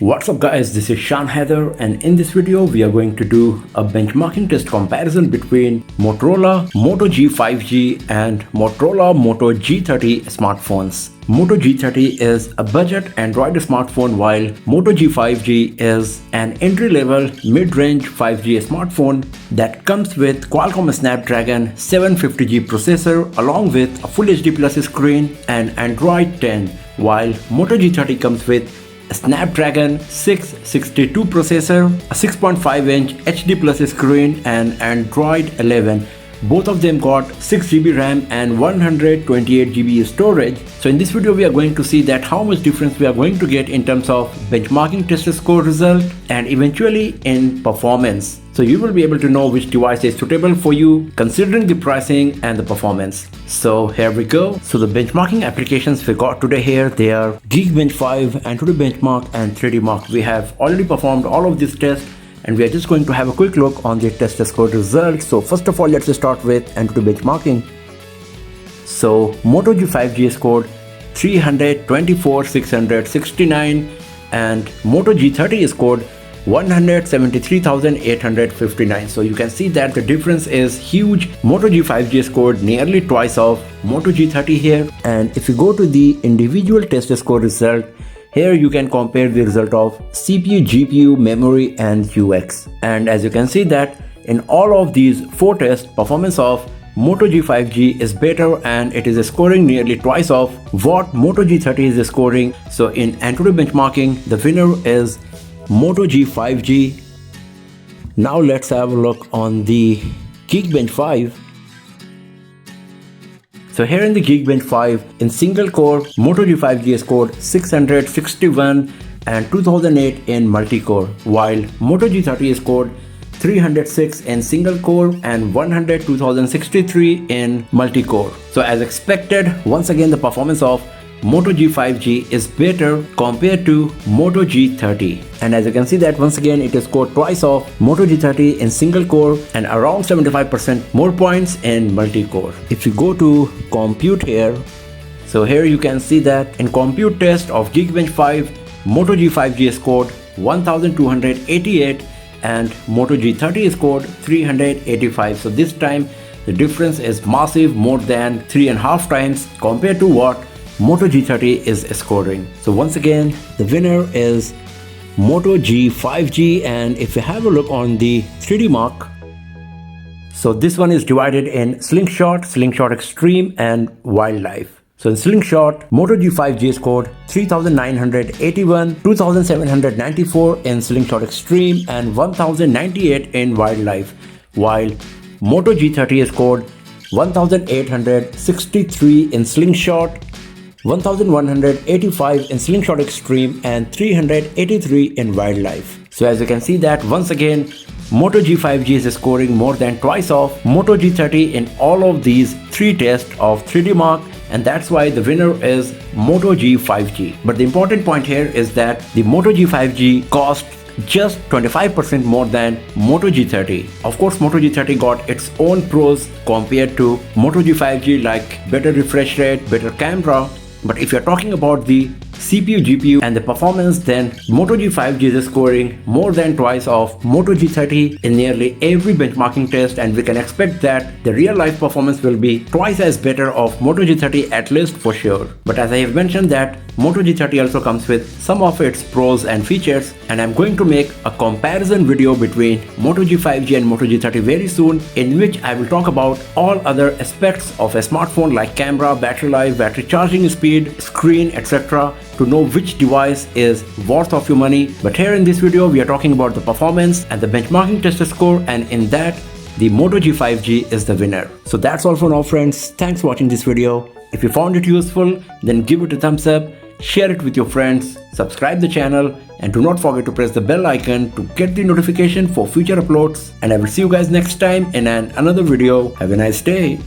What's up guys, this is Shan Heather, and in this video we are going to do a benchmarking test comparison between Motorola Moto G 5G and Motorola Moto G30 smartphones. Moto G30 is a budget Android smartphone while Moto G 5G is an entry-level mid-range 5G smartphone that comes with Qualcomm Snapdragon 750G processor along with a Full HD Plus screen and Android 10, while Moto G30 comes with a Snapdragon 662 processor, a 6.5-inch HD Plus screen and Android 11. Both of them got 6GB RAM and 128GB storage. So in this video we are going to see that how much difference we are going to get in terms of benchmarking test score result and eventually in performance. So you will be able to know which device is suitable for you considering the pricing and the performance. So here we go. So the benchmarking applications we got today here, they are Geekbench 5, AnTuTu Benchmark and 3D Mark. We have already performed all of these tests and we are just going to have a quick look on the test score results. So first of all, let's start with AnTuTu benchmarking. So Moto G 5G scored 324,669 and Moto G30 scored 173,859. So you can see that the difference is huge. Moto G 5G scored nearly twice of Moto G30 here. And if you go to the individual test score result, here you can compare the result of CPU, GPU, memory and UX. And as you can see that in all of these four tests, performance of Moto G 5G is better and it is scoring nearly twice of what Moto G30 is scoring. So in AnTuTu benchmarking, the winner is Moto G 5G. Now let's have a look on the Geekbench 5. So here in the Geekbench 5, in single core, Moto G 5G scored 661 and 2008 in multi-core, while Moto G30 scored 306 in single core and 102,063 in multi-core. So as expected, once again the performance of Moto G 5G is better compared to Moto G30, and as you can see that once again it is scored twice of Moto G30 in single core and around 75% more points in multi-core. If you go to compute here, so here you can see that in compute test of Geekbench 5, Moto G 5G scored 1,288 and Moto G30 scored 385. So this time the difference is massive, more than 3.5 times compared to what Moto G30 is scoring. So once again the winner is Moto G 5G. And if you have a look on the 3D Mark, so this one is divided in Slingshot, Slingshot Extreme and Wildlife. So in Slingshot, Moto G 5G scored 3,981, 2,794 in Slingshot Extreme and 1,098 in Wildlife, while Moto G30 scored 1,863 in Slingshot, 1,185 in Slingshot Extreme and 383 in Wildlife. So as you can see that once again Moto G 5G is scoring more than twice of Moto G30 in all of these three tests of 3D Mark, and that's why the winner is Moto G 5G. But the important point here is that the Moto G 5G cost just 25% more than Moto G30. Of course, Moto G30 got its own pros compared to Moto G 5G, like better refresh rate, better camera. But if you're talking about the CPU, GPU and the performance, then Moto G 5G is scoring more than twice of Moto G30 in nearly every benchmarking test, and we can expect that the real life performance will be twice as better of Moto G30 at least for sure. But as I have mentioned that Moto G30 also comes with some of its pros and features, and I'm going to make a comparison video between Moto G 5G and Moto G30 very soon, in which I will talk about all other aspects of a smartphone like camera, battery life, battery charging speed, screen, etc., to know which device is worth of your money. But here in this video we are talking about the performance and the benchmarking test score, and in that the Moto G 5G is the winner. So that's all for now friends. Thanks for watching this video. If you found it useful, then give it a thumbs up, share it with your friends, subscribe the channel and do not forget to press the bell icon to get the notification for future uploads. And I will see you guys next time in another video. Have a nice day.